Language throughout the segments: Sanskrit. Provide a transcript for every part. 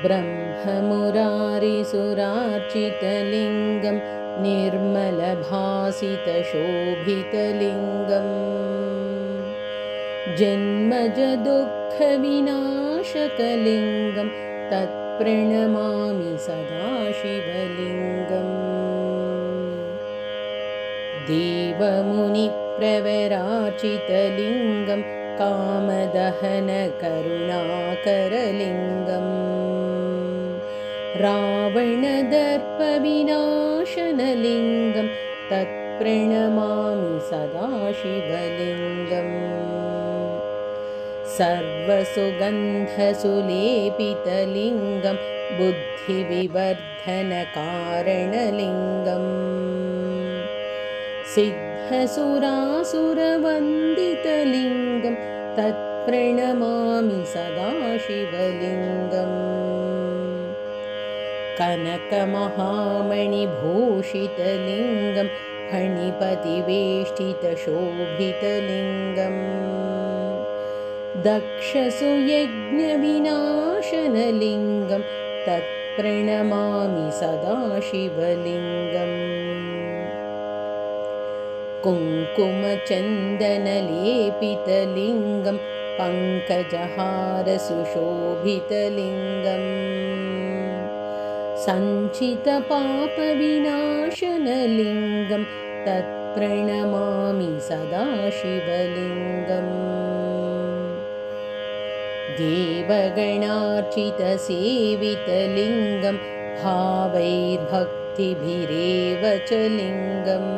ब्रह्ममुरारिसुरार्चितलिङ्गं निर्मलभासितशोभितलिङ्गम् जन्मजदुःखविनाशकलिङ्गं तत्प्रणमामि सदा शिवलिङ्गम् देवमुनिप्रवरार्चितलिङ्गं कामदहनकरुणाकरलिङ्गम् रावणदर्पविनाशनलिङ्गं तत्प्रणमामि सदा शिवलिङ्गम् सर्वसुगन्धसुलेपितलिङ्गं बुद्धिविवर्धनकारणलिङ्गम् सिद्धसुरासुरवन्दितलिङ्गं तत्प्रणमामि सदा शिवलिङ्गम् कनकमहामणिभूषितलिङ्गं फणिपतिवेष्टितशोभितलिङ्गम् दक्षसुयज्ञविनाशनलिङ्गं तत्प्रणमामि सदा शिवलिङ्गम् कुङ्कुमचन्दनलेपितलिङ्गं पङ्कजहारसुशोभितलिङ्गम् सञ्चितपापविनाशनलिङ्गं तत्प्रणमामि सदा शिवलिङ्गम् देवगणार्चितसेवितलिङ्गं भावैर्भक्तिभिरेव च लिङ्गम्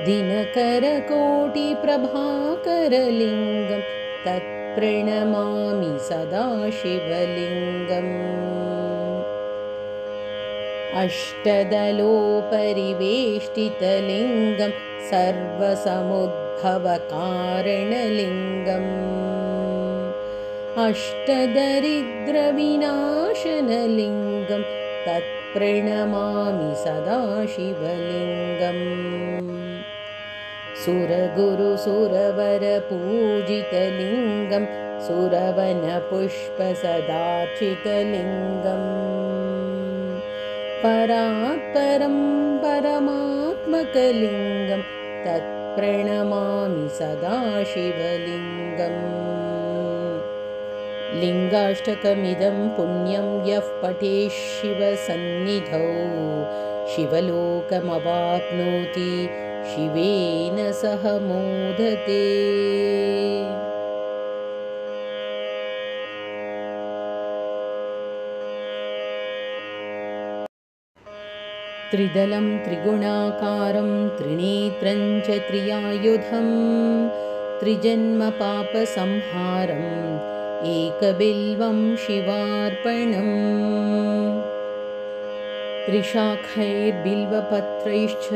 दिनकरकोटिप्रभाकरलिङ्गं तत्प्रणमामि सदा शिवलिङ्गम् अष्टदलोपरिवेष्टितलिङ्गं सर्वसमुद्भवकारणलिङ्गम् अष्टदरिद्रविनाशनलिङ्गं तत्प्रणमामि सदा शिवलिङ्गम् सुरगुरुसुरवरपूजितलिङ्गं सुरवनपुष्पसदार्चितलिङ्गम् परात्परं परमात्मकलिङ्गं तत्प्रणमामि सदा शिवलिङ्गम् लिङ्गाष्टकमिदं पुण्यं यः पठेत् शिवसन्निधौ शिवलोकमवाप्नोति शिवेन सह मोदते। त्रिदलं त्रिगुणाकारं त्रिनेत्रं च त्रियायुधं त्रिजन्मपापसंहारम् एकबिल्वं शिवार्पणम् त्रिशाखैर्बिल्वपत्रैश्च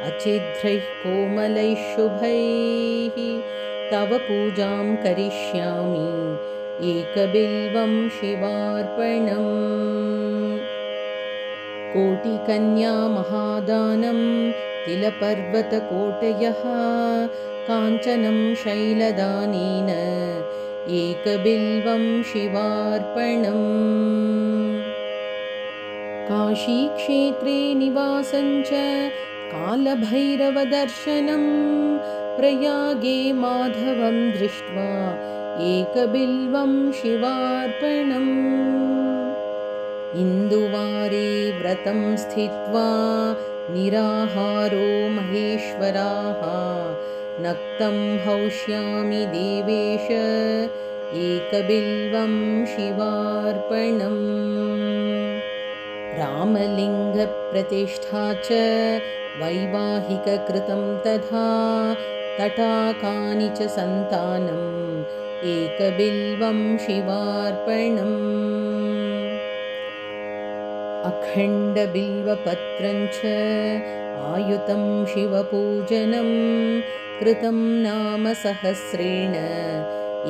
अचिद्रैः कोमलैः शुभैः तव पूजां करिष्यामि एकबिल्वं शिवार्पणम् कोटिकन्यामहादानं तिलपर्वतकोटयः काञ्चनं शैलदानेन एकबिल्वं शिवार्पणम् काशीक्षेत्रे निवासं च कालभैरवदर्शनं प्रयागे माधवं दृष्ट्वा एकबिल्वं शिवार्पणम् इन्दुवारे व्रतं स्थित्वा निराहारो महेश्वराः नक्तं हौष्यामि देवेश एकबिल्वं शिवार्पणम् रामलिङ्गप्रतिष्ठा च वैवाहिककृतं तथा तटाकानि च सन्तानम् एकबिल्वं शिवार्पणम् अखण्डबिल्वपत्रं च आयुतं शिवपूजनं कृतं नाम सहस्रेण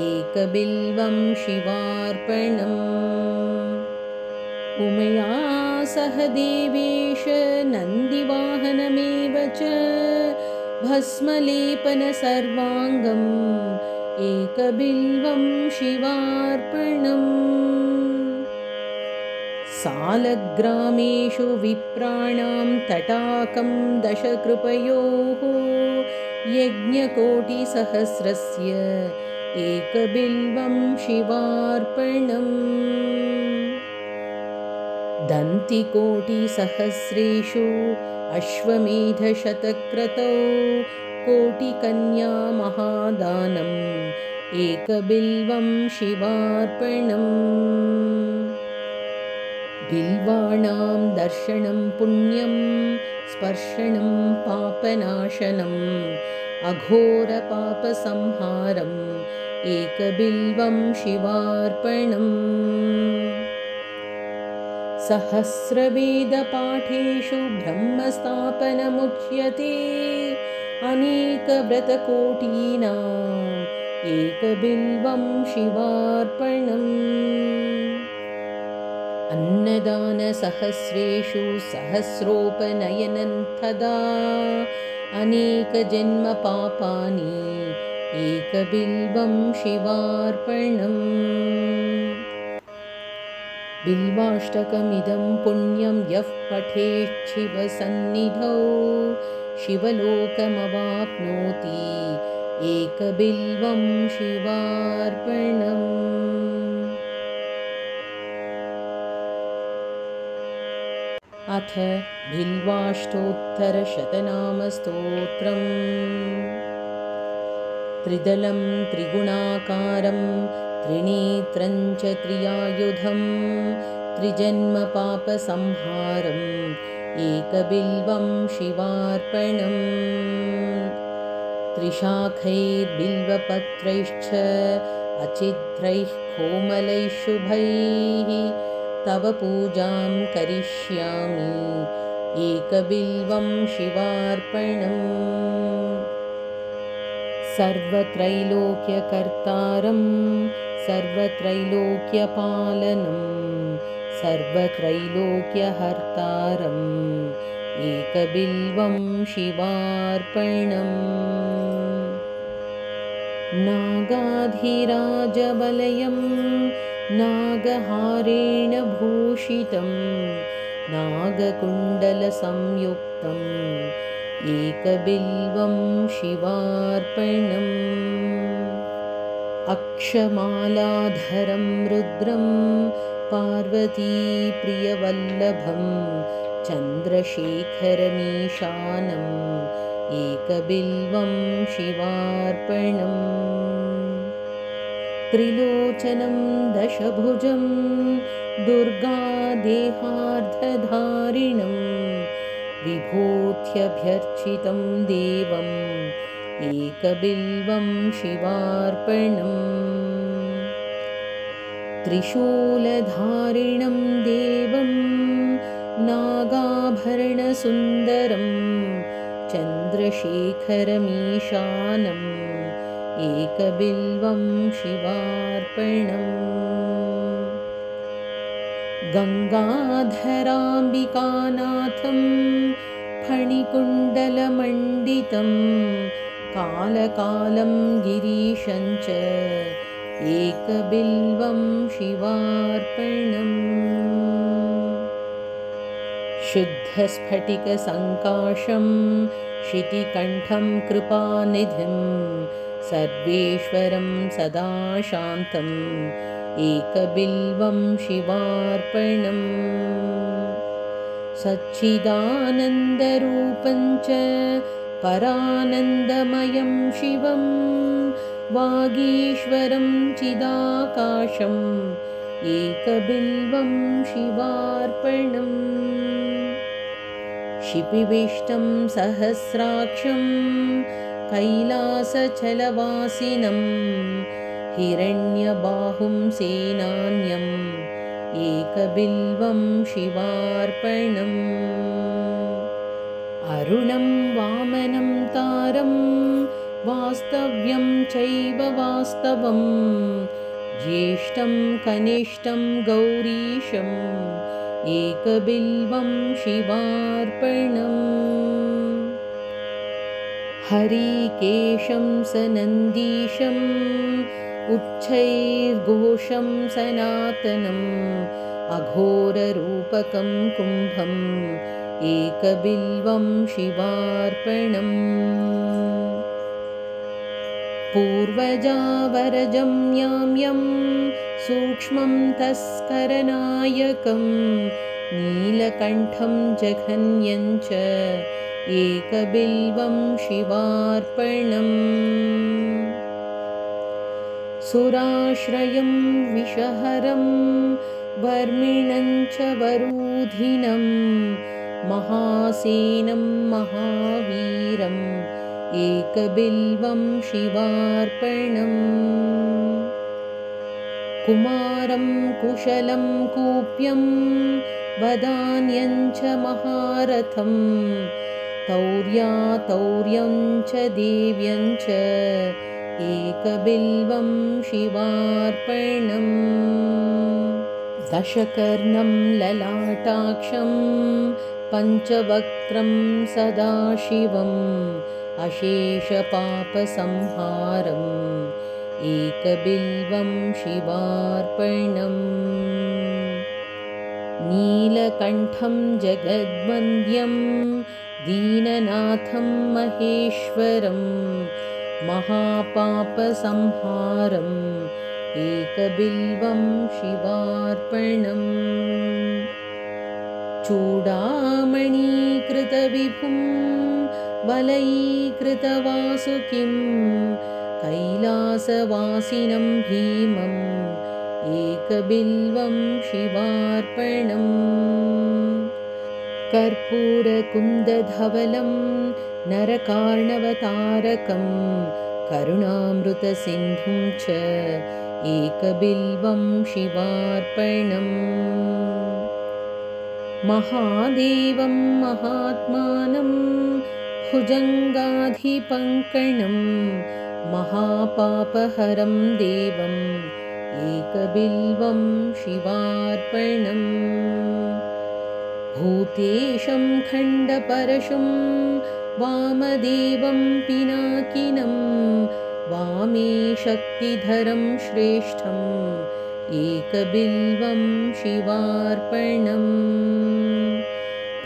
एकबिल्वं शिवार्पणम् उमया सह देवेश नन्दिवाहनमेव च भस्मलेपन सर्वाङ्गम् एकबिल्वं शिवार्पणम्। सालग्रामेषु विप्राणां तटाकं दशकृपयोः यज्ञकोटिसहस्रस्य एकबिल्वं शिवार्पणम् दन्तिकोटिसहस्रेषु अश्वमेधशतक्रतौ कोटिकन्या महादानम् एकबिल्वं शिवार्पणम् बिल्वाणां दर्शनं पुण्यं स्पर्शनं पापनाशनम् अघोरपापसंहारम् एकबिल्वं शिवार्पणम् सहस्रवेदपाठेषु ब्रह्मस्थापनमुच्यते अनेकव्रतकोटीनाम् एकबिल्वं शिवार्पणम् अन्नदानसहस्रेषु सहस्रोपनयनं तदा अनेकजन्मपापानि एकबिल्वं शिवार्पणम् बिल्वाष्टकमिदं पुण्यं यः पठेत् शिवसन्निधौ शिवलोकमवाप्नोति एकबिल्वं शिवार्पणम् अथ बिल्वाष्टोत्तरशतनामस्तोत्रम् त्रिदलं त्रिगुणाकारं त्रिनेत्रं च त्रियायुधं त्रिजन्मपापसंहारम् एकबिल्वं शिवार्पणम् त्रिशाखैर्बिल्वपत्रैश्च अचिद्रैः कोमलैः शुभैः तव पूजां करिष्यामि एकबिल्वं शिवार्पणम् सर्वत्रैलोक्यकर्तारं सर्वत्रैलोक्यपालनं सर्वत्रैलोक्यहर्तारम् एकबिल्वं शिवार्पणम् नागाधिराजवलयं नागहारेण भूषितं नागकुण्डलसंयुक्तम् एकबिल्वं शिवार्पणम् अक्षमालाधरं रुद्रं पार्वतीप्रियवल्लभं चन्द्रशेखरमीशानम् एकबिल्वं शिवार्पणम् त्रिलोचनं दशभुजं दुर्गादेहार्धधारिणं विभूत्यभ्यर्चितं देवम् एकबिल्वं शिवार्पणम् त्रिशूलधारिणं देवं नागाभरणसुन्दरं चन्द्रशेखरमीशानम् एकबिल्वं शिवार्पणम् गङ्गाधराम्बिकानाथं फणिकुण्डलमण्डितं कालकालं गिरीशं च एकबिल्वं शिवार्पणम् शुद्धस्फटिकसङ्काशं शितिकण्ठं कृपानिधिं सर्वेश्वरं सदा शान्तम् एकबिल्वं शिवार्पणम् सच्चिदानन्दरूपं च परानन्दमयं शिवं वागीश्वरं चिदाकाशम् एकबिल्वं शिवार्पणम् शिपिविष्टं सहस्राक्षं कैलासचलवासिनं हिरण्यबाहुं सेनान्यम् एकबिल्वं शिवार्पणम् अरुणं वामनं तारं वास्तव्यं चैव वास्तवं ज्येष्ठं कनिष्ठं गौरीशम् एकबिल्वं शिवार्पणम् हरिकेशं सनन्दीशम् उच्चैर्घोषं सनातनं अघोररूपकं कुम्भम् एकबिल्वं शिवार्पणम् पूर्वजावरजं याम्यं सूक्ष्मं तस्करनायकं नीलकण्ठं जघन्यं च एकबिल्वं शिवार्पणम् सुराश्रयं विषहरं वर्मिणं च वरूधिनं महासेनं महावीरम् एकबिल्वं शिवार्पणम् कुमारं कुशलं कूप्यं वदान्यं च महारथं तौर्यं च देव्यं च एकबिल्वं शिवार्पणम् दशकर्णं ललाटाक्षं पञ्चवक्त्रं सदाशिवम् अशेषपापसंहारम् एकबिल्वं शिवार्पणम् नीलकण्ठं जगद्वन्द्यं दीननाथं महेश्वरं महापापसंहारम् एकबिल्वं शिवार्पणम् चूडामणीकृतविभुं वलयीकृतवासुकिं कैलासवासिनं भीमम् एकबिल्वं शिवार्पणम् कर्पूरकुन्दधवलं नरकार्णवतारकं करुणामृतसिन्धुं च एकबिल्वं शिवार्पणम् महादेवं महात्मानं भुजङ्गाधिपङ्कणं महापापहरं देवम् एकबिल्वं शिवार्पणम् भूतेशं खण्डपरशुं वामदेवं पिनाकिनं वामे शक्तिधरं श्रेष्ठम् एकबिल्वं शिवार्पणम्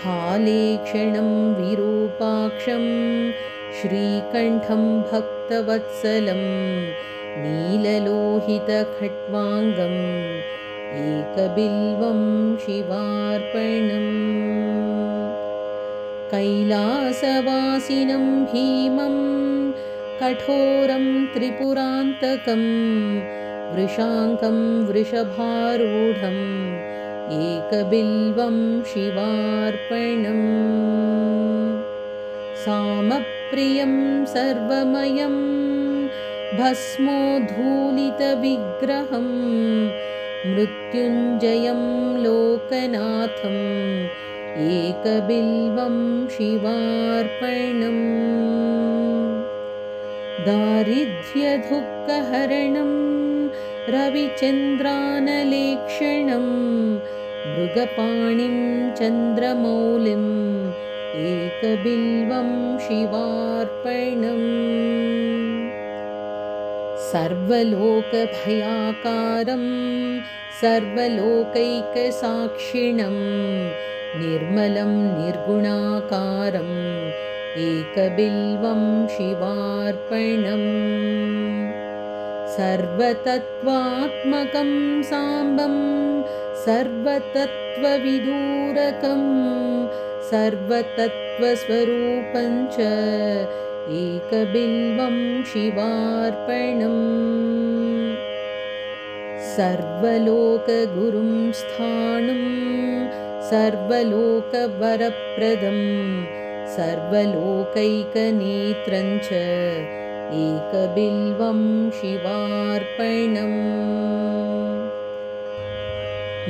फालेक्षणं विरूपाक्षं श्रीकण्ठं भक्तवत्सलं नीललोहितखट्वाङ्गम् एकबिल्वं शिवार्पणम् कैलासवासिनं भीमं कठोरं त्रिपुरान्तकं वृषाङ्कं वृषभारूढम् एकबिल्वं शिवार्पणम् सामप्रियं सर्वमयं भस्मोद्धूलितविग्रहं मृत्युञ्जयं लोकनाथम् एकबिल्वं शिवार्पणम् दारिद्र्यदुःखहरणं रविचन्द्रानलेक्षणं मृगपाणिं चन्द्रमौलिम् एकबिल्वं शिवार्पणम् सर्वलोकभयाकारं सर्वलोकैकसाक्षिणं निर्मलं निर्गुणाकारम् एकबिल्वं शिवार्पणम् सर्वतत्त्वात्मकं साम्बं सर्वतत्त्वविदूरकं सर्वतत्त्वस्वरूपं च एकबिल्वं शिवार्पणम् सर्वलोकगुरुं स्थाणुं सर्वलोकवरप्रदं सर्वलोकैकनेत्रं च एकबिल्वं शिवार्पणम्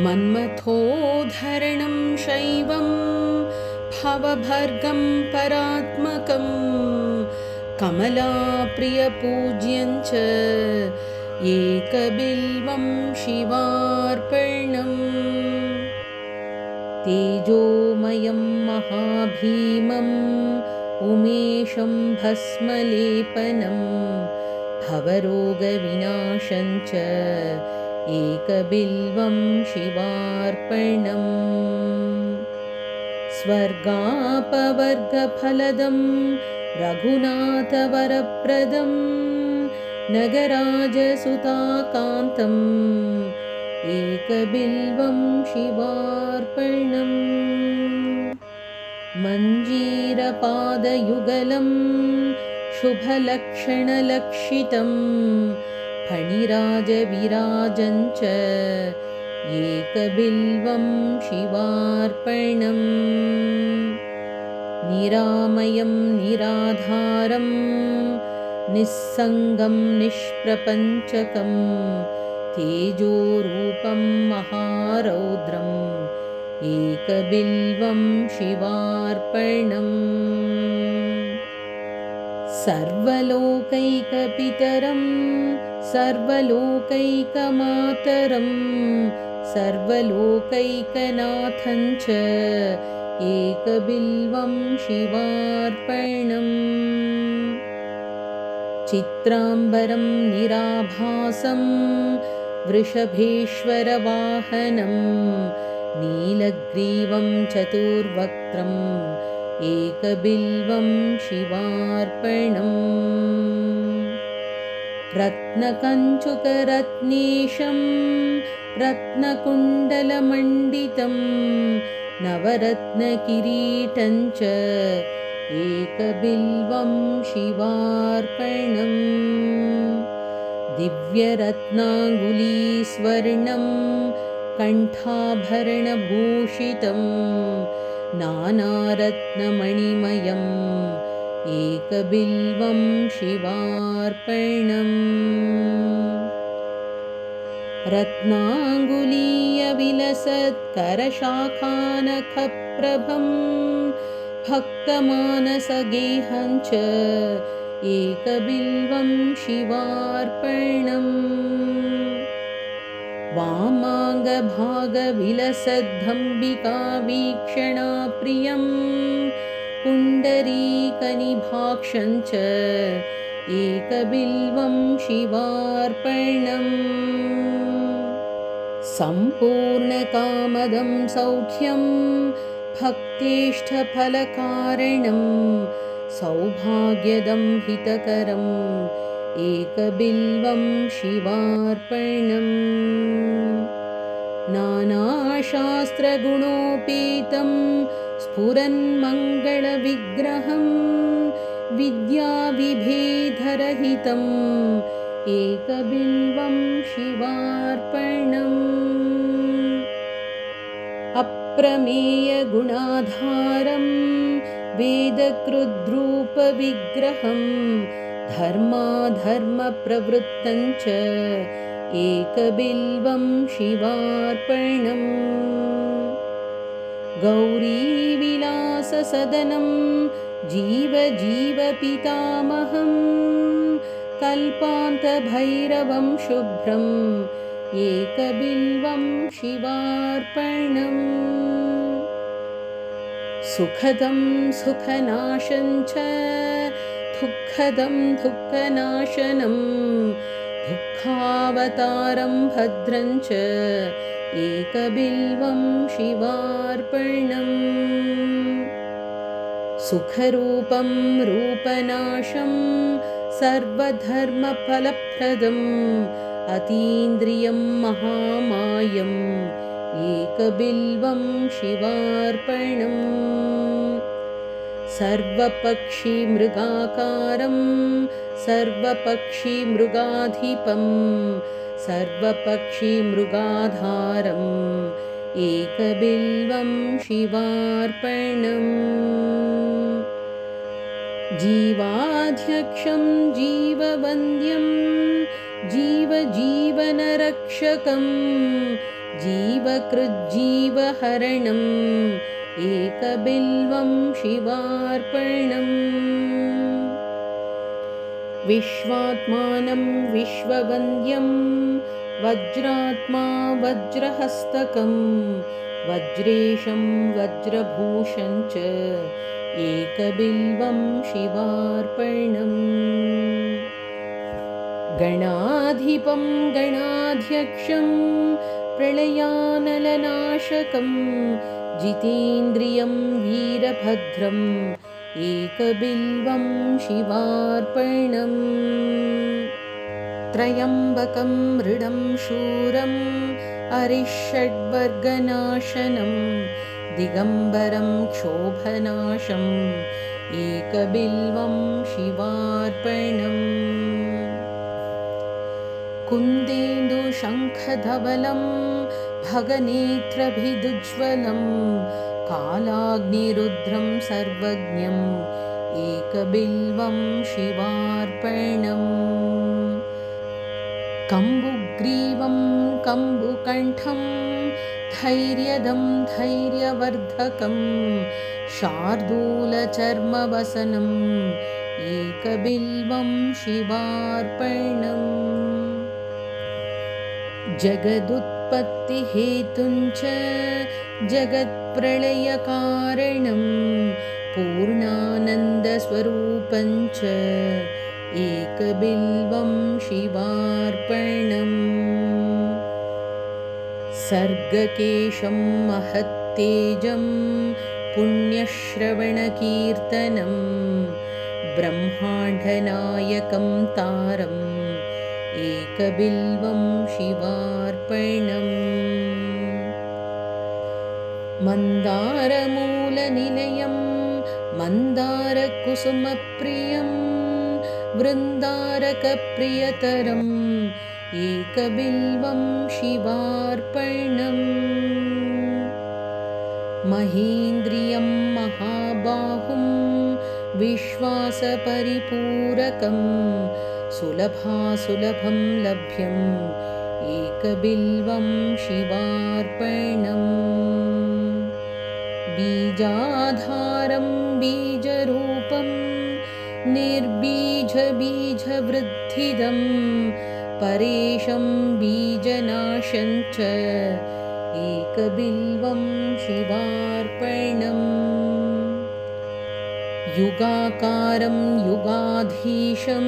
मन्मथोद्धरणं शैवं भवभर्गं परात्मकं कमलाप्रियपूज्यं च एकबिल्वं शिवार्पणम् तेजोमयं महाभीमम् उमेशं भस्मलेपनं भवरोगविनाशं च एकबिल्वं शिवार्पणम्। स्वर्गापवर्गफलदं रघुनाथवरप्रदं नगराजसुताकान्तम् एकबिल्वं शिवार्पणम्। मञ्जीरपादयुगलं शुभलक्षणलक्षितं फणिराजविराजं च एकबिल्वं शिवार्पणम्। निरामयं निराधारं निस्सङ्गं निष्प्रपञ्चकं तेजोरूपं महारौद्रम् एकबिल्वं शिवार्पणम्। सर्वलोकैकपितरं सर्वलोकैकमातरं सर्वलोकैकनाथं च एकबिल्वं शिवार्पणम्। चित्राम्बरं निराभासं वृषभेश्वरवाहनं नीलग्रीवं चतुर्वक्त्रम् एकबिल्वं शिवार्पणम्। रत्नकञ्चुकरत्नेशं रत्नकुण्डलमण्डितं नवरत्नकिरीटं च एकबिल्वं शिवार्पणम्। दिव्यरत्नाङ्गुलीस्वर्णं कण्ठाभरणभूषितं नानारत्नमणिमयम् एकबिल्वं शिवार्पणम्। रत्नाङ्गुलीयविलसत्करशाखानखप्रभं भक्तमानसगेहं च एकबिल्वं शिवार्पणम्। वामाङ्गभागविलसद्भम्बिकावीक्षणाप्रियं पुण्डरीकनिभाक्षं च एकबिल्वं शिवार्पणम्। सम्पूर्णकामदं सौख्यं भक्तेष्टफलकारणं सौभाग्यदं हितकरम् एकबिल्वं शिवार्पणम्। नानाशास्त्रगुणोपेतं स्फुरन्मङ्गलविग्रहं विद्याविभेदरहितम् एकबिल्वं शिवार्पणम्। अप्रमेयगुणाधारं वेदकृद्रूपविग्रहं धर्माधर्मप्रवृत्तं च एकबिल्वं शिवार्पणम्। गौरीविलाससदनं जीवजीवपितामहं कल्पान्तभैरवं शुभ्रम् एकबिल्वं शिवार्पणम्। सुखदं सुखनाशं च दुःखदं दुःखनाशनं दुःखावतारं भद्रं च एकबिल्वं शिवार्पणम्। सुखरूपं रूपनाशं सर्वधर्मफलप्रदम् अतीन्द्रियं महामायम् एकबिल्वं शिवार्पणम्। सर्वपक्षिमृगाकारं सर्वपक्षिमृगाधिपं सर्वपक्षिमृगाधारम् एकबिल्वं शिवार्पणम्। जीवाध्यक्षं जीववन्द्यं जीवजीवनरक्षकं जीवकृज्जीवहरणम् एकबिल्वं शिवार्पणम्। विश्वात्मानं विश्ववन्द्यं वज्रात्मा वज्रहस्तकं वज्रेशं वज्रभूषं च एकबिल्वं शिवार्पणम्। गणाधिपं गणाध्यक्षं प्रलयानलनाशकं जितेन्द्रियं वीरभद्रम् एकबिल्वं शिवार्पणम् त्रयम्बकं मृडं शूरम् अरिषड्वर्गनाशनं दिगम्बरं क्षोभनाशम् एकबिल्वं शिवार्पणम् कुन्देन्दुशङ्खधवलं भगनेत्रभिदुज्ज्वलं कालाग्निरुद्रं सर्वज्ञम् एकबिल्वं शिवार्पणम् कम्बुग्रीवं कम्बुकण्ठं धैर्यदं धैर्यवर्धकं शार्दूलचर्मवसनम् एकबिल्वं शिवार्पणम् जगदुत्पत्तिहेतुञ्च जगत्प्रलयकारणं पूर्णानन्दस्वरूपञ्च एकबिल्वं शिवार्पणम् सर्गकेशं महत्तेजं पुण्यश्रवणकीर्तनं ब्रह्माण्डनायकं तारम् एकबिल्वं शिवार्पणम् मन्दारमूलनिलयं मन्दारकुसुमप्रियं वृन्दारकप्रियतरम् एकबिल्वं शिवार्पणम् महेन्द्रियं महाबाहुं विश्वासपरिपूरकं सुलभासुलभं लभ्यम् एकबिल्वं शिवार्पणम् बीजाधारं बीजरूपं निर्बीजबीजवृद्धिदं परेशं बीजनाशं च एकबिल्वं शिवार्पणम् युगाकारं युगाधीशं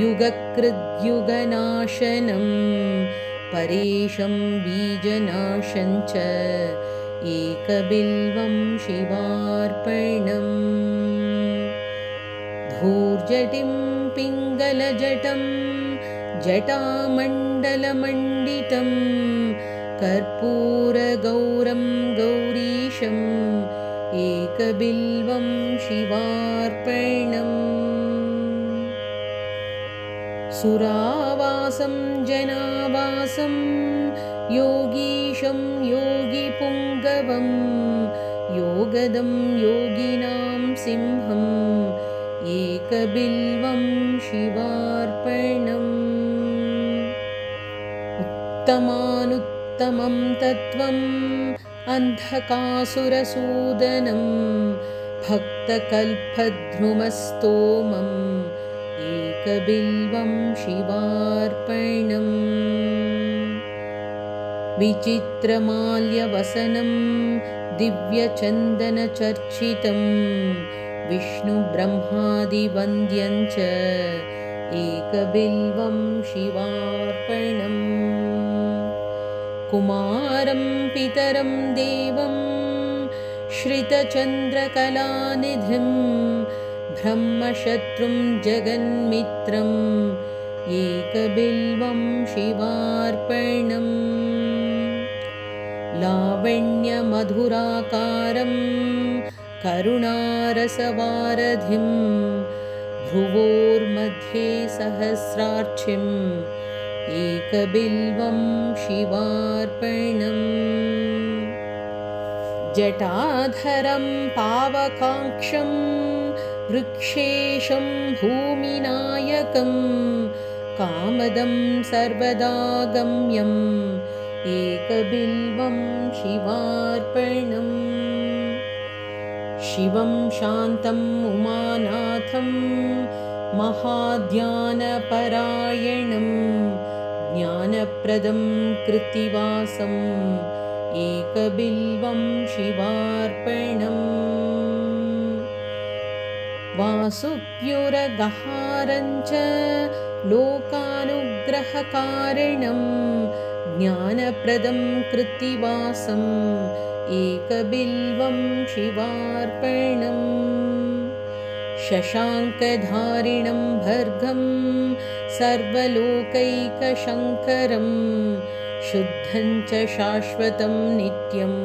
युगकृद्युगनाशनं परेशं बीजनाशं च एकबिल्वं शिवार्पणम् धूर्जटिं पिङ्गलजटं जटामण्डलमण्डितं कर्पूरगौरं गौरीशम् एकबिल्वं शिवार्पणम् सुरावासं जनावासं योगीशं योगिपुङ्गवं योगदं योगिनां सिंहम् एकबिल्वं शिवार्पणम् उत्तमानुत्तमं तत्त्वम् अन्धकासुरसूदनं भक्तकल्पद्रुमस्तोमम् एकबिल्वं शिवार्पणम् विचित्रमाल्यवसनं दिव्यचन्दनचर्चितं विष्णुब्रह्मादिवन्द्यं च एकबिल्वं शिवार्पणम् कुमारं पितरं देवं श्रितचन्द्रकलानिधिं ब्रह्मशत्रुं जगन्मित्रम् एकबिल्वं शिवार्पणम् लावण्यमधुराकारं करुणारसवारधिं भ्रुवोर्मध्ये सहस्रार्चिम् एकबिल्वं शिवार्पणम् जटाधरं पावकाक्षं वृक्षेशं भूमिनायकं कामदं सर्वदा गम्यम् एकबिल्वं शिवार्पणम् शिवं शान्तम् उमानाथं महाध्यानपरायणं ज्ञानप्रदं कृत्तिवासम् एकबिल्वं शिवार्पणम् वासुप्युरगहारं च लोकानुग्रहकारिणं ज्ञानप्रदं कृत्तिवासम् एकबिल्वं शिवार्पणम् शशाङ्कधारिणं भर्गं सर्वलोकैकशङ्करं शुद्धं च शाश्वतं नित्यम्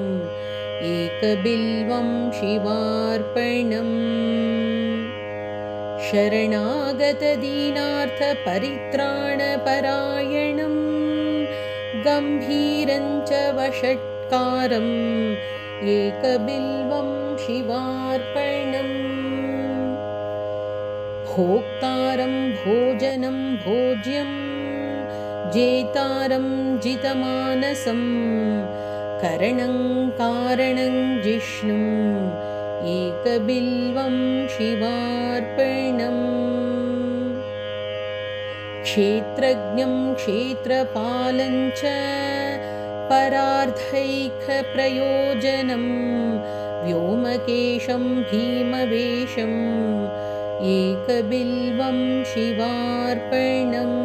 एकबिल्वं शिवार्पणम् शरणागतदीनार्थपरित्राणपरायणं गम्भीरं च वषट्कारम् एकबिल्वं शिवार्पणम् भोक्तारं भोजनं भोज्यं जेतारं जितमानसं करणं कारणं जिष्णुम् एकबिल्वं शिवार्पणम् क्षेत्रज्ञं क्षेत्रपालं च परार्थैकप्रयोजनं व्योमकेशं भीमवेषम् एकबिल्वं शिवार्पणम्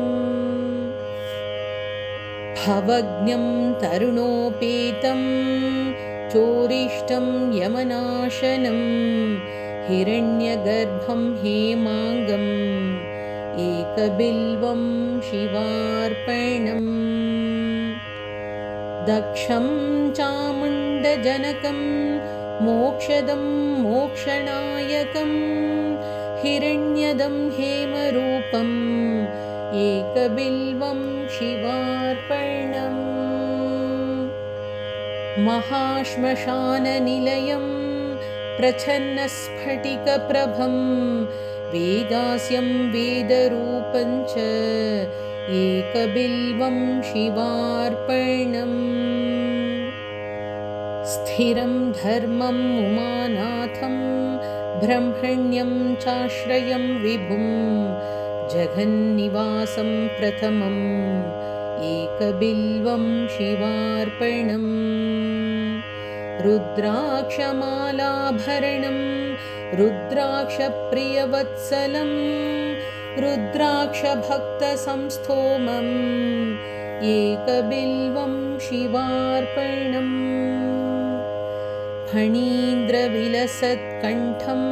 भवज्ञं तरुणोपेतं चोरिष्टं यमनाशनं हिरण्यगर्भं हेमाङ्गम् एकबिल्वं शिवार्पणम् दक्षं चामुण्डजनकं मोक्षदं मोक्षणायकं हिरण्यदं हेमरूपम् एकबिल्वं शिवार्पणम् महाश्मशाननिलयं प्रच्छन्नस्फटिकप्रभं वेदास्यं वेदरूपं च एकबिल्वं शिवार्पणम् स्थिरं धर्मम् उमानाथं ब्रह्मण्यं चाश्रयं विभुं जगन्निवासं प्रथमम् एकबिल्वं शिवार्पणम् रुद्राक्षमालाभरणं रुद्राक्षप्रियवत्सलं रुद्राक्षभक्तसंस्थोमम् एकबिल्वं शिवार्पणम् फणीन्द्रविलसत्कण्ठं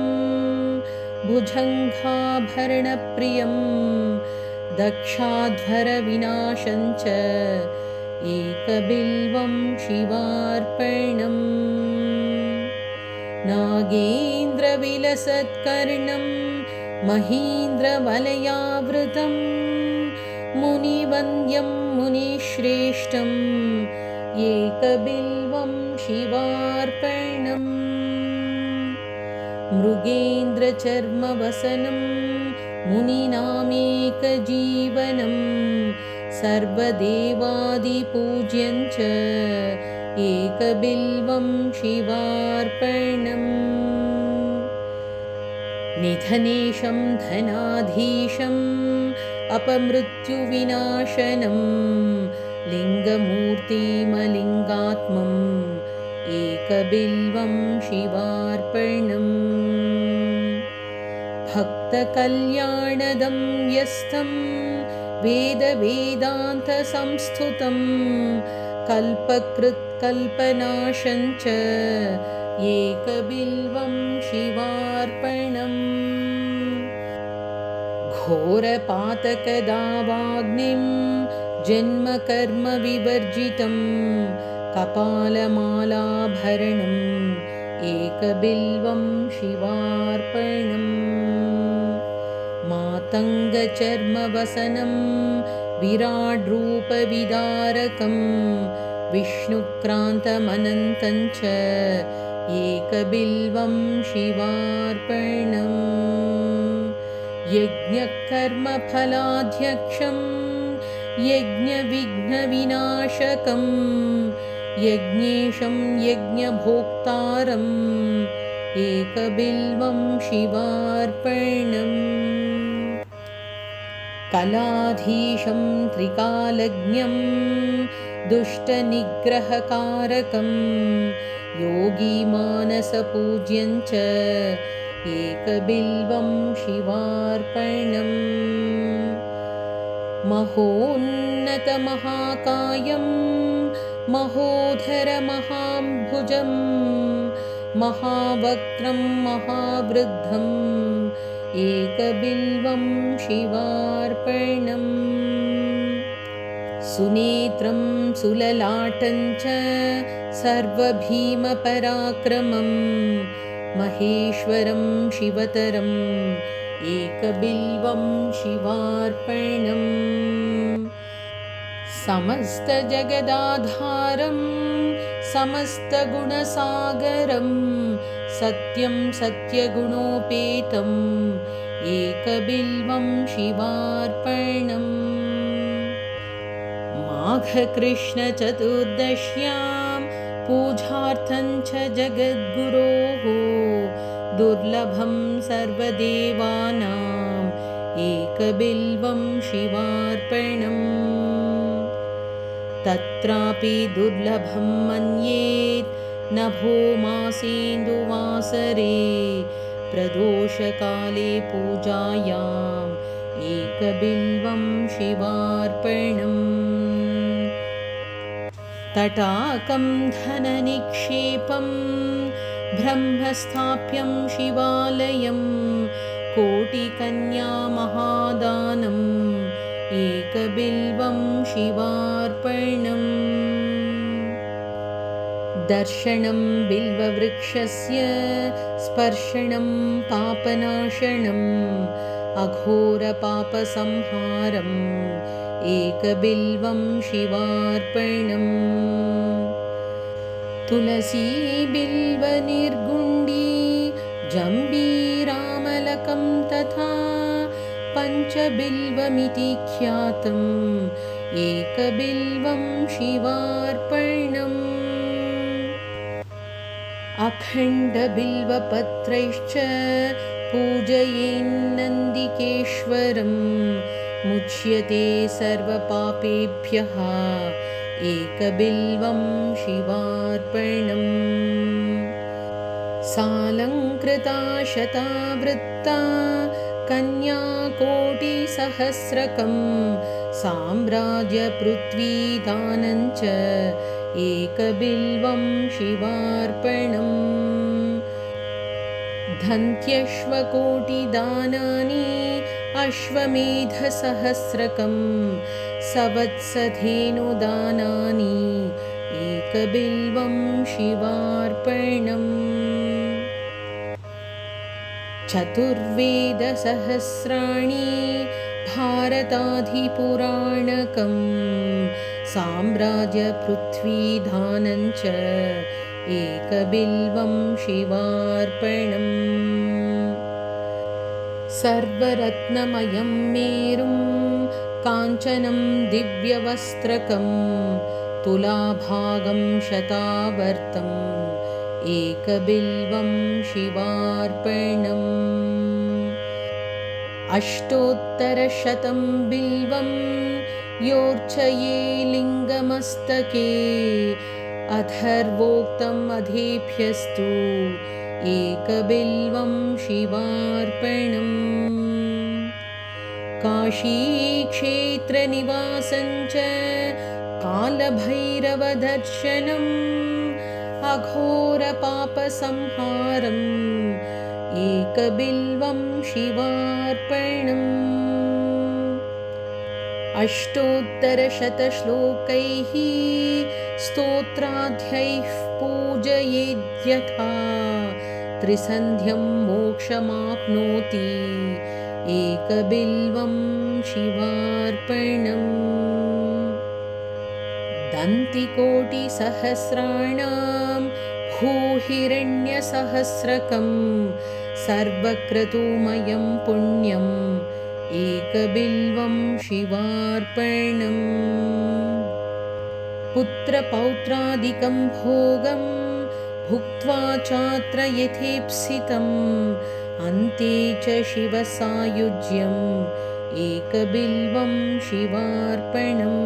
भुजङ्गाभरणप्रियं दक्षाध्वरविनाशं च एकबिल्वं शिवार्पणम् नागेन्द्रविलसत्कर्णं महीन्द्रवलयावृतं मुनिवन्द्यं मुनिश्रेष्ठम् एकबिल्वं शिवार्पणम् मृगेन्द्रचर्मवसनं मुनीनामेकजीवनं सर्वदेवादिपूज्यं च एकबिल्वं शिवार्पणम् निधनेशं धनाधीशम् अपमृत्युविनाशनं लिङ्गमूर्तिमलिङ्गात्मम् एकबिल्वं शिवार्पणम् भक्तकल्याणदं यस्तं वेदवेदान्तसंस्तुतं कल्पकृत्कल्पनाशं च एकबिल्वं शिवार्पणम् घोरपातकदावाग्निं जन्मकर्मविवर्जितं कपालमालाभरणम् एकबिल्वं शिवार्पणम् मातङ्गचर्मवसनं विराड्रूपविदारकं विष्णुक्रान्तमनन्तं च एकबिल्वं शिवार्पणम् यज्ञकर्मफलाध्यक्षं यज्ञविघ्नविनाशकं यज्ञेशं यज्ञभोक्तारम् एकबिल्वं शिवार्पणम् कलाधीशं त्रिकालज्ञं दुष्टनिग्रहकारकं योगीमानसपूज्यं च एकबिल्वं शिवार्पणम् महोन्नतमहाकायं महोधरमहाम्भुजं महावक्त्रं महावृद्धम् एकबिल्वं शिवार्पणम् सुनेत्रं सुललाटं च सर्वभीमपराक्रमं महेश्वरं शिवतरम् एकबिल्वं शिवार्पणम् समस्तजगदाधारं समस्तगुणसागरं सत्यं सत्यगुणोपेतम् एकबिल्वं शिवार्पणम् माघकृष्णचतुर्दश्यां पूजार्थं च जगद्गुरोः दुर्लभं सर्वदेवानाम् एकबिल्वं शिवार्पणम् तत्रापि दुर्लभं मन्येत् नभो मासेन्दुवासरे प्रदोषकाले पूजायाम् एकबिल्वं शिवार्पणम् तटाकं धननिक्षेपं ब्रह्मस्थाप्यं शिवालयं कोटिकन्यामहादानम् एकबिल्वं शिवार्पणम् दर्शनं बिल्ववृक्षस्य स्पर्शनं पापनाशनम् अघोरपापसंहारम् एकबिल्वं शिवार्पणम् तुलसीबिल्वनिर्गुण्डी जम्बीरामलकं तथा पञ्चबिल्वमिति ख्यातम् एकबिल्वं शिवार्पणम् अखण्डबिल्वपत्रैश्च पूजयेन्नन्दिकेश्वरम् मुच्यते सर्वपापेभ्यः एकबिल्वं शिवार्पणम् सालङ्कृता शतावृत्ता कन्याकोटिसहस्रकं साम्राज्यपृथ्वीदानं च एकबिल्वं शिवार्पणम् धन्त्यश्वकोटिदानानि अश्वमेधसहस्रकं सवत्सधेनुदानानि एकबिल्वं शिवार्पणम् चतुर्वेदसहस्राणि भारताधिपुराणकं साम्राज्यपृथ्वीदानं च एकबिल्वं शिवार्पणम् सर्वरत्नमयं मेरुं काञ्चनं दिव्यवस्त्रकं तुलाभागं शतावर्तम् एकबिल्वं शिवार्पणम् अष्टोत्तरशतं बिल्वं योर्चये लिङ्गमस्तके अथर्वोक्तम् अधेभ्यस्तु एकबिल्वं शिवार्पणम् काशीक्षेत्रनिवासं च कालभैरवदर्शनम् अघोरपापसंहारम् एकबिल्वं शिवार्पणम् अष्टोत्तरशतश्लोकैः स्तोत्राध्यैः पूजयेद्यथा त्रिसन्ध्यं मोक्षमाप्नोति एकबिल्वं शिवार्पणम् दन्तिकोटिसहस्राणां भूहिरण्यसहस्रकं सर्वक्रतुमयं पुण्यम् एकबिल्वं शिवार्पणम् पुत्रपौत्रादिकं भोगं भुक्त्वा चात्र यथेप्सितम् अन्ते च शिवसायुज्यम् एकबिल्वं शिवार्पणम्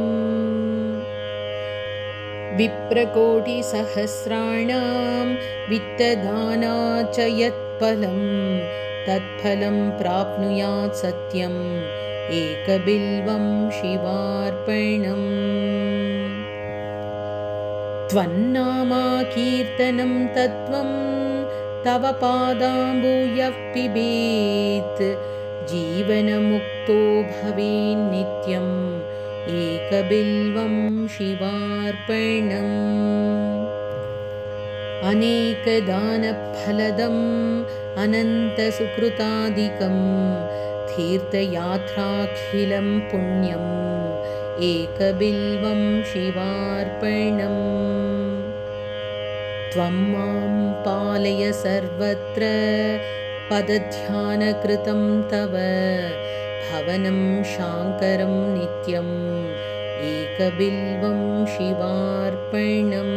विप्रकोटिसहस्राणां वित्तदाना च यत्फलं तत्फलं प्राप्नुयात् सत्यम् एकबिल्वं शिवार्पणम् त्वन्नामाकीर्तनं तत्त्वं तव पादाम्बुजः पिबेत् जीवनमुक्तो भवेन्नित्यम् एकबिल्वं शिवार्पणम् अनेकदानफलदम् अनन्तसुकृतादिकं तीर्थयात्राखिलं पुण्यम् एकबिल्वं शिवार्पणम् त्वं मां पालय सर्वत्र पदध्यानकृतं तव भवनं शाङ्करं नित्यम् एकबिल्वं शिवार्पणम्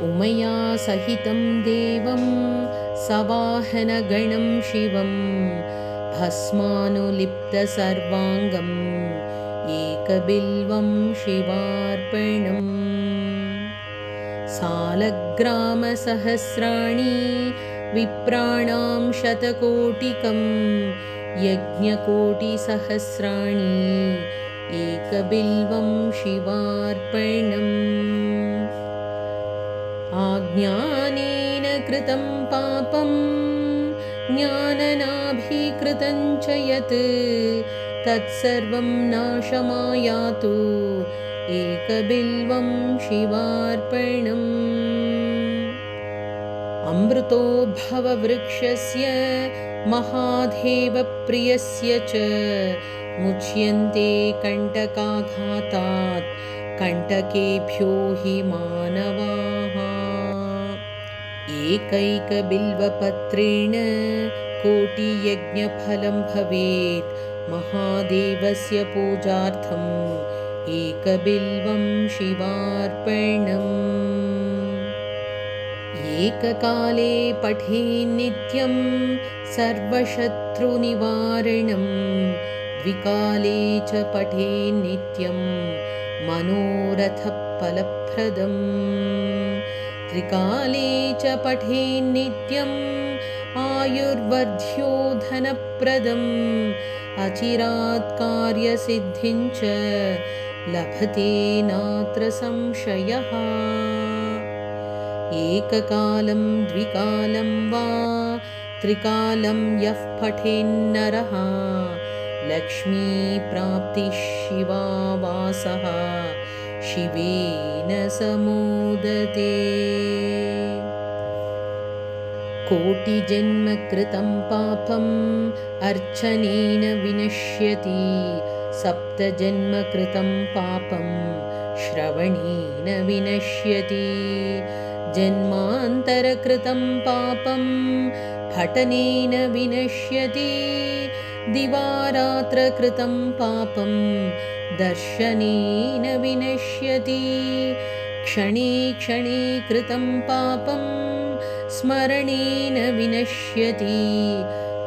उमया सहितं देवं सवाहनगणं शिवं भस्मानुलिप्तसर्वाङ्गम् एकबिल्वं शिवार्पणम् सालग्रामसहस्राणि विप्राणां शतकोटिकं यज्ञकोटिसहस्राणि एकबिल्वं शिवार्पणम् आज्ञानेन कृतं पापं ज्ञाननाभिकृतं च यत् तत्सर्वं नाशमायातु एकबिल्वं शिवार्पणम् अमृतोद्भववृक्षस्य महादेवप्रियस्य च मुच्यन्ते कण्टकाघातात् कण्टकेभ्यो हि मानवाः एकैकबिल्वपत्रेण कोटियज्ञफलं भवेत् महादेवस्य पूजार्थम् एकबिल्वं शिवार्पणम् एककाले पठेन्नित्यं सर्वशत्रुनिवारणं द्विकाले च पठेन्नित्यं मनोरथफलप्रदम् त्रिकाले च पठेन्नित्यम् आयुर्वर्ध्यो धनप्रदम् अचिरात् कार्यसिद्धिं च लभते नात्र संशयः एककालं द्विकालं वा त्रिकालं यः पठेन्नरः लक्ष्मीप्राप्तिः शिवावासः शिवेन समोदते कोटिजन्मकृतं पापम् अर्चनेन विनश्यति सप्तजन्मकृतं पापं श्रवणेन विनश्यति जन्मान्तरकृतं पापं पठनेन विनश्यति दिवारात्रकृतं पापं दर्शनेन विनश्यति क्षणे क्षणे कृतं पापं स्मरणेन विनश्यति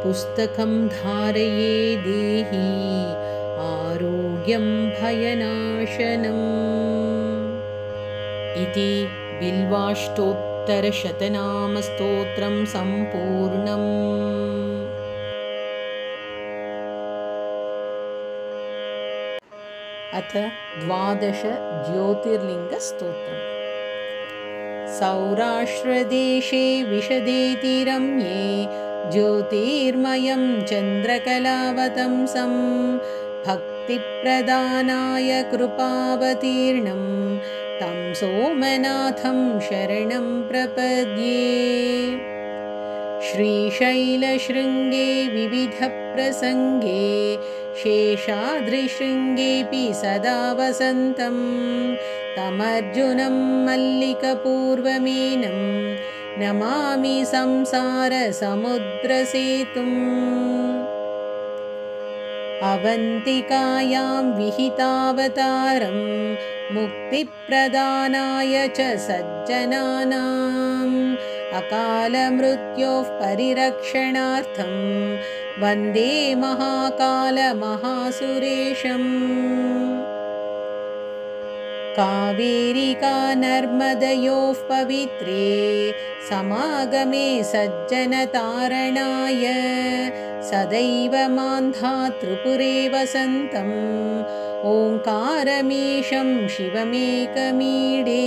पुस्तकं धारये देहि आरोग्यं भयनाशनम् इति बिल्वाष्टोत्तरशतनामस्तोत्रं सम्पूर्णम्। अथ 12 ज्योतिर्लिङ्गस्तोत्रम्। सौराष्ट्रदेशे विशदेति रम्ये ज्योतिर्मयं चन्द्रकलावतंसं भक्तिप्रदानाय कृपावतीर्णं तं सोमनाथं शरणं प्रपद्ये। श्रीशैलशृङ्गे विविधप्रसङ्गे शेषाद्रिशृङ्गेऽपि सदा वसन्तं तमर्जुनं मल्लिकपूर्वमेनं नमामि संसारसमुद्रसेतुम्। अवन्तिकायां विहितावतारं मुक्तिप्रदानाय च सज्जनानाम् अकालमृत्योः परिरक्षणार्थं वन्दे महाकालमहासुरेशम्। कावेरिका नर्मदयोः पवित्रे समागमे सज्जनतारणाय सदैव मान्धातृपुरे वसन्तम् ओङ्कारमीशं शिवमेकमीडे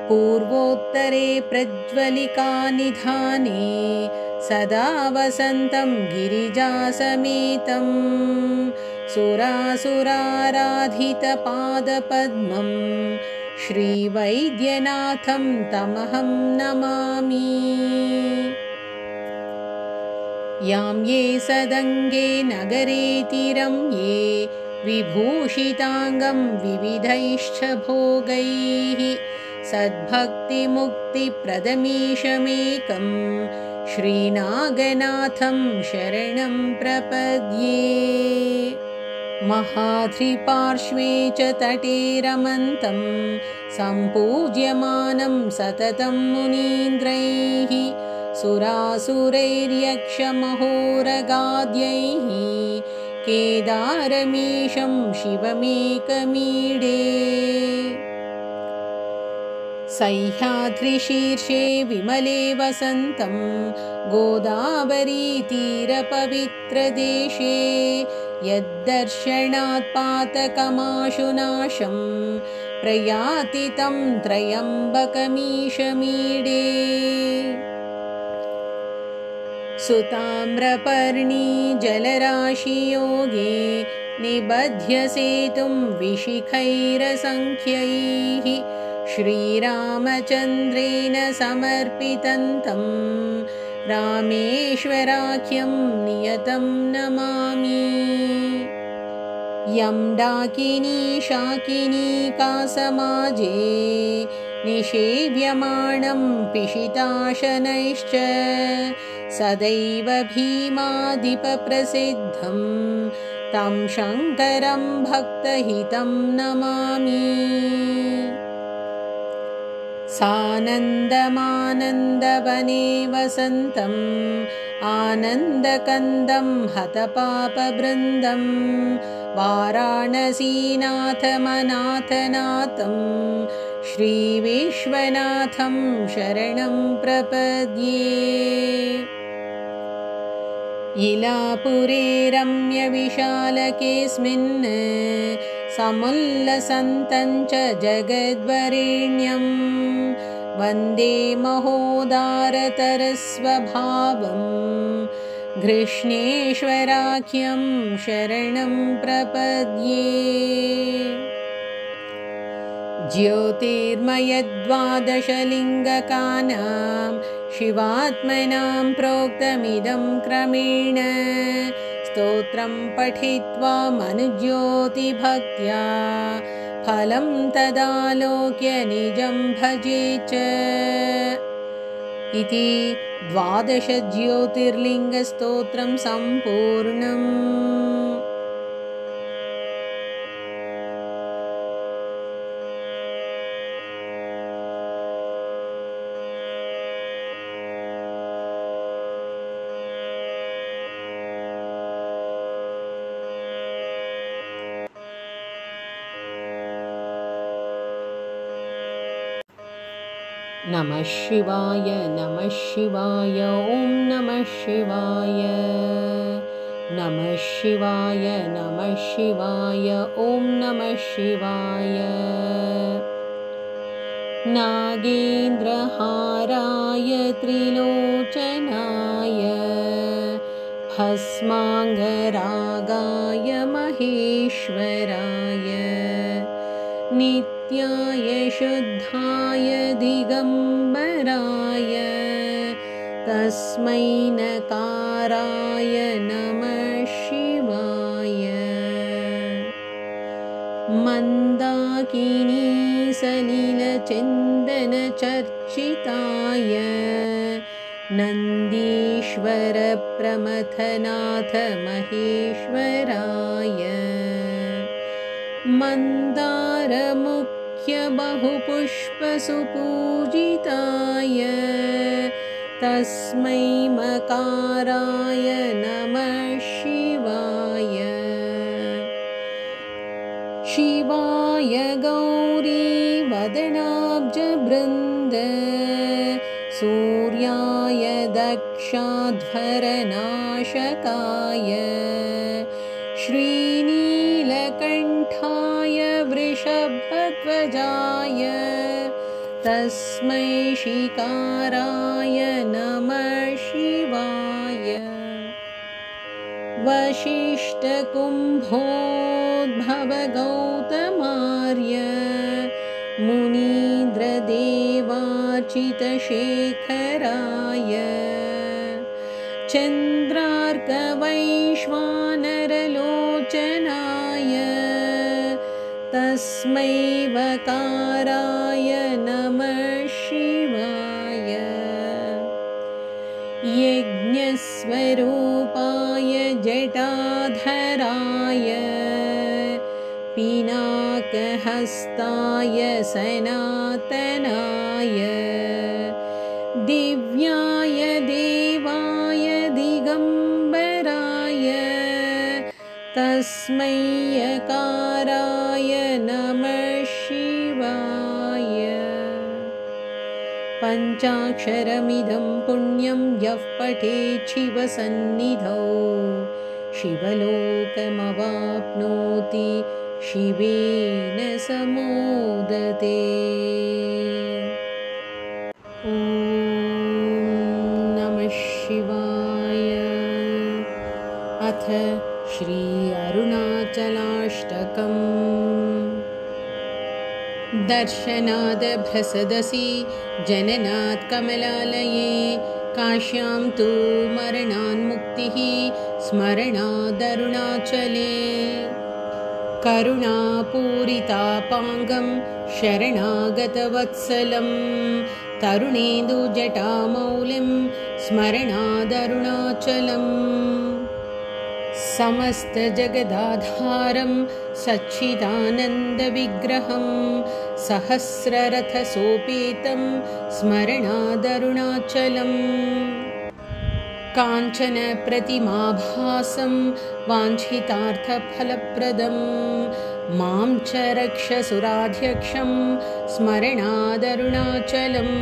पूर्वोत्तरे प्रज्वलिकानिधाने सदा वसन्तं गिरिजासमेतं सुरासुराराधितपादपद्मं श्रीवैद्यनाथं तमहं नमामि यां ये सदङ्गे नगरेतिरं ये विभूषिताङ्गं विविधैश्च भोगैः सद्भक्तिमुक्तिप्रदमीशमेकं श्रीनागनाथं शरणं प्रपद्ये महाद्रिपार्श्वे च तटे रमन्तं सम्पूज्यमानं सततं मुनीन्द्रैः सुरासुरैर्यक्षमहोरगाद्यैः केदारमीशं शिवमेकमीडे सह्याद्रिशीर्षे विमले वसन्तं गोदावरीतीरपवित्रदेशे यद्दर्शनात् पातकमाशुनाशं प्रयाति तं त्र्यम्बकमीशमीडे सुताम्रपर्णी जलराशियोगे निबध्य सेतुं विशिखैरसङ्ख्यैः श्रीरामचन्द्रेण समर्पितं तं रामेश्वराख्यं नियतं नमामि यं डाकिनी शाकिनी कासमाजे निषेव्यमाणं पिशिताशनैश्च सदैव भीमादिपप्रसिद्धं तं शङ्करं भक्तहितं नमामि सानन्दमानन्दवने वसन्तम् आनन्दकन्दं हतपापवृन्दं वाराणसीनाथमनाथनाथं श्रीविश्वनाथं शरणं प्रपद्ये इलापुरे रम्यविशालकेऽस्मिन् समुल्लसन्तं च जगद्वरेण्यं वन्दे महोदारतरस्वभावं घृष्णेश्वराख्यं शरणं प्रपद्ये ज्योतिर्मयद्वादशलिङ्गकानां शिवात्मनां प्रोक्तमिदं क्रमेण स्तोत्रं पठित्वा मनुज्योतिभक्त्या फलं तदालोक्य निजं भजे च इति 12 ज्योतिर्लिङ्गस्तोत्रं सम्पूर्णम्। नमः शिवाय नमः शिवाय ॐ नमः शिवाय नमः शिवाय नमः शिवाय ॐ नमः शिवाय नागेन्द्रहाराय त्रिलोचनाय भस्माङ्गरागाय महेश्वराय नित्याय शुद्धाय दिगम्बराय तस्मै नकाराय नमः शिवाय मन्दाकिनी सलिलचन्दनचर्चिताय नन्दीश्वर प्रमथनाथ महेश्वराय मन्दारमुख्य बहुपुष्पसुपूजिताय तस्मै मकाराय नमः शिवाय शिवाय गौरी वदनाब्जबृन्द सूर्याय दक्ष वृषाध्वरनाशकाय श्रीनीलकण्ठाय वृषभध्वजाय तस्मै शिकाराय नमः शिवाय। वसिष्ठकुम्भोद्भवगौतमार्य मुनीन्द्रदेवार्चितशेखराय चन्द्रार्कवैश्वानरलोचनाय तस्मै वकाराय नमः शिवाय। यज्ञस्वरूपाय जटाधराय पिनाकहस्ताय सनातनाय दिव्याय देवाय दिगम्बराय तस्मै यकाराय नमः शिवाय। पञ्चाक्षरमिदं पुण्यं यः पठेत् शिवसन्निधौ शिवलोकमवाप्नोति शिवेन समोदते। ॐ नमः शिवाय। अथ श्री अरुणाचलाष्टकम्। दर्शनाद् भ्रसदसि जननात् कमलालये काश्यां तु मरणान्मुक्तिः स्मरणादरुणाचले। करुणापूरितापाङ्गं शरणागतवत्सलं तरुणेन्दुजटामौलिं स्मरणादरुणाचलम्। समस्तजगदाधारं सच्चिदानन्दविग्रहं सहस्ररथसोपेतं स्मरणादरुणाचलम्। काञ्चनप्रतिमाभासं वाञ्छितार्थफलप्रदं मां च रक्षसुराध्यक्षं स्मरणादरुणाचलम्।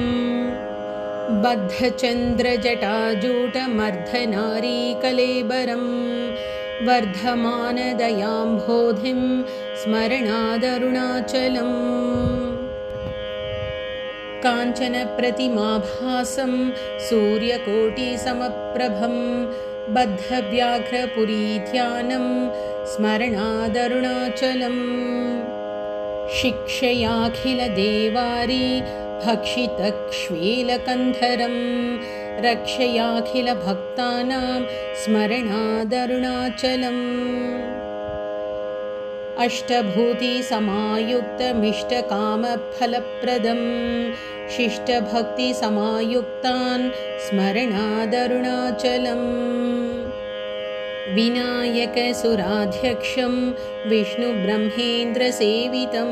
बद्धचन्द्रजटाजूटमर्धनारीकलेबरं वर्धमानदयाम्भोधिं स्मरणादरुणाचलम्। काञ्चनप्रतिमाभासं सूर्यकोटिसमप्रभं बद्धव्याघ्रपुरीध्यानं स्मरणादरुणाचलम्। शिक्षयाखिलदेवारी भक्षितक्ष्वेलकन्धरं रक्षयाखिलभक्तानां स्मरणादरुणाचलम्। अष्टभूतिसमायुक्तमिष्टकामफलप्रदं शिष्टभक्तिसमायुक्तान् स्मरणादरुणाचलम्। विनायकसुराध्यक्षं विष्णुब्रह्मेन्द्रसेवितं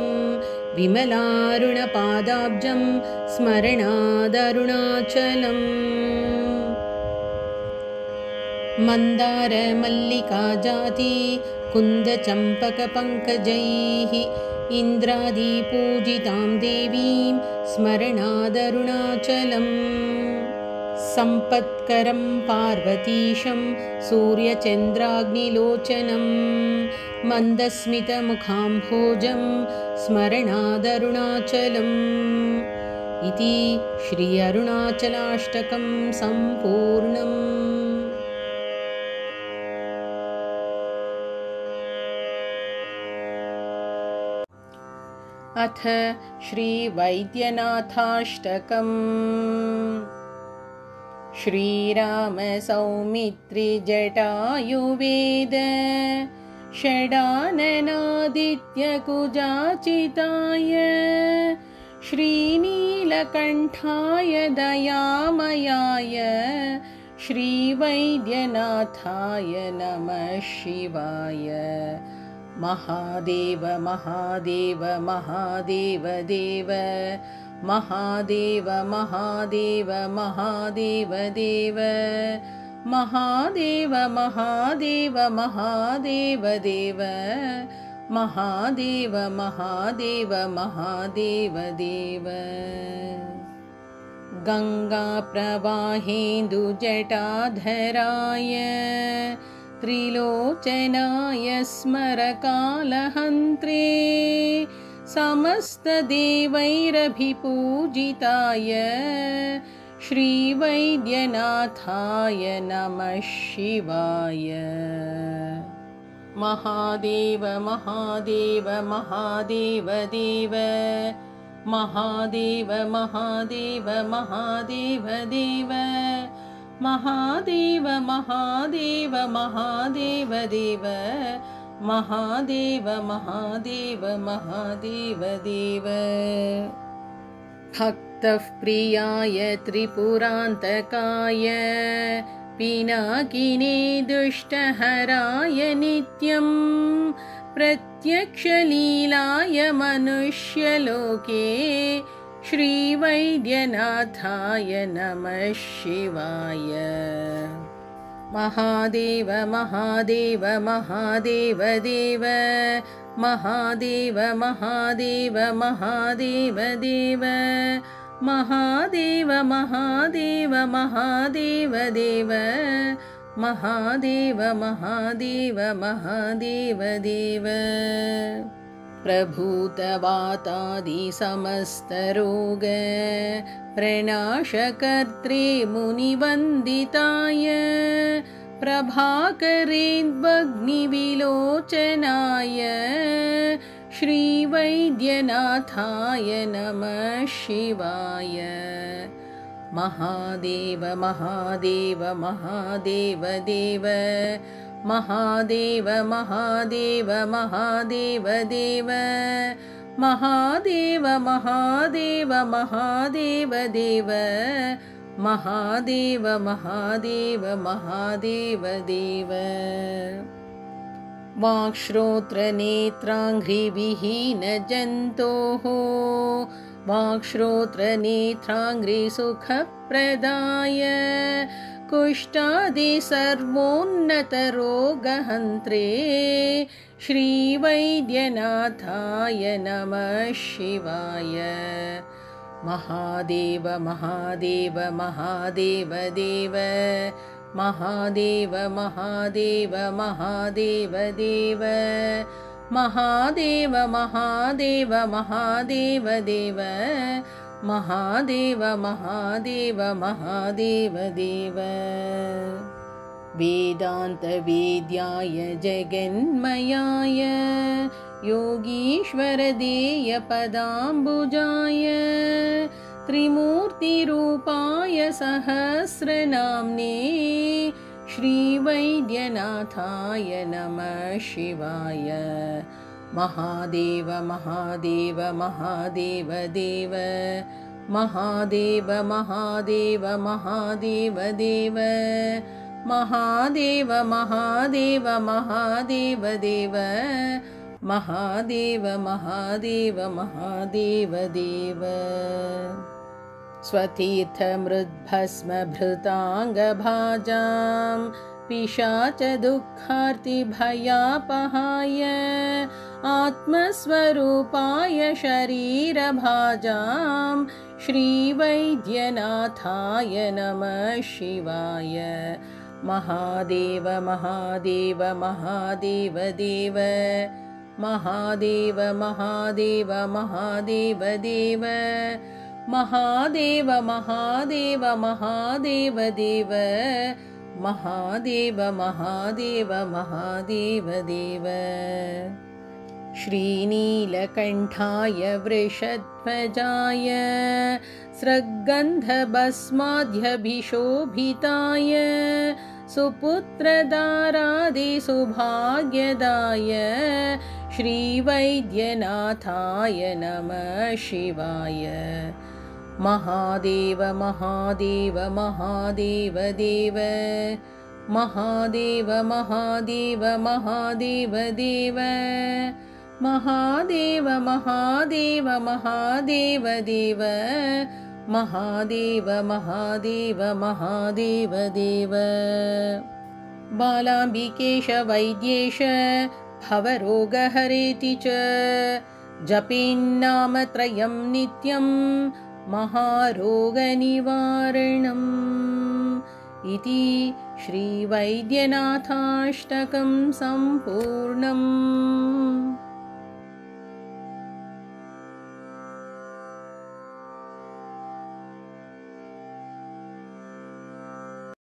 विमलारुणपादाब्जं स्मरणादरुणाचलम्। मन्दारमल्लिकाजाति कुन्दचम्पकपङ्कजैः इन्द्रादिपूजितां देवीं स्मरणादरुणाचलम्। सम्पत्करं पार्वतीशं सूर्यचन्द्राग्निलोचनं मन्दस्मितमुखाम्भोजं स्मरणादरुणाचलम्। इति श्री अरुणाचलाष्टकं सम्पूर्णम्। अथ श्रीवैद्यनाथाष्टकम्। श्रीराम सौमित्रिजटायुवेद षडाननादित्यकुजाचिताय श्रीनीलकण्ठाय दयामयाय श्रीवैद्यनाथाय नमः शिवाय। महादेव महादेव महादेव देव महादेव महादेव महादेव देव महादेव महादेव महादेव देव महादेव महादेव महादेव देव। गङ्गाप्रवाहेन्दुजटाधराय त्रिलोचनाय स्मरकालहन्त्रे समस्तदेवैरभिपूजिताय श्रीवैद्यनाथाय नमः शिवाय। महादेव महादेव महादेव देव महादेव महादेव महादेव देव महादेव महादेव महादेव देव महादेव महादेव महादेव देव। भक्तः प्रियाय त्रिपुरान्तकाय पिनाकिने दुष्टहराय नित्यं प्रत्यक्षलीलाय मनुष्यलोके श्रीवैद्यनाथाय नमः शिवाय। महादेव महादेव महादेव देव महादेव महादेव महादेव देव महादेव महादेव महादेव देव महादेव महादेव महादेव देव। प्रभूतवातादिसमस्तरोग प्रणाशकर्त्रे मुनिवन्दिताय प्रभाकरेन्द्वग्निविलोचनाय श्रीवैद्यनाथाय नमः शिवाय। महादेव महादेव महादेव देव महादेव महादेव महादेव देव महादेव महादेव महादेव देव महादेव महादेव महादेव देव। वाक्श्रोत्रनेत्राङ्घ्रिविहीनजन्तोः वाक्श्रोत्रनेत्राङ्घ्रिसुखप्रदाय कुष्ठादिसर्वोन्नतरोगहन्त्रे श्रीवैद्यनाथाय नमः शिवाय। महादेव महादेव महादेव देव महादेव महादेव महादेव देव महादेव महादेव महादेव देव महादेव महादेव महादेव देव। वेदान्तवेद्याय जगन्मयाय योगीश्वरदेयपदाम्बुजाय त्रिमूर्तिरूपाय सहस्रनाम्ने श्रीवैद्यनाथाय नमः शिवाय। महादेव महादेव महादेव देव महादेव महादेव महादेव देव महादेव महादेव महादेव देव महादेव महादेव महादेव देव। स्वतीर्थमृद्भस्मभृताङ्गभाजां पिशाचदुःखार्तिभयापहाय आत्मस्वरूपाय शरीरभाजां श्रीवैद्यनाथाय नमः शिवाय। महादेव महादेव महादेव देव महादेव महादेव महादेव देव महादेव महादेव महादेव देव महादेव महादेव महादेव देव। श्रीनीलकण्ठाय वृषध्वजाय स्रग्गन्धभस्माद्यभिशोभिताय सुपुत्रदारादिसुभाग्यदाय श्रीवैद्यनाथाय नमः शिवाय। महादेव महादेव महादेव देव महादेव महादेव महादेव देव महादेव महादेव महादेव देव महादेव महादेव महादेव देव। बालाम्बिकेश वैद्येश भवरोगहरेति च जपेन्नामत्रयं नित्यं महारोगनिवारणम् इति श्रीवैद्यनाथाष्टकं सम्पूर्णम्।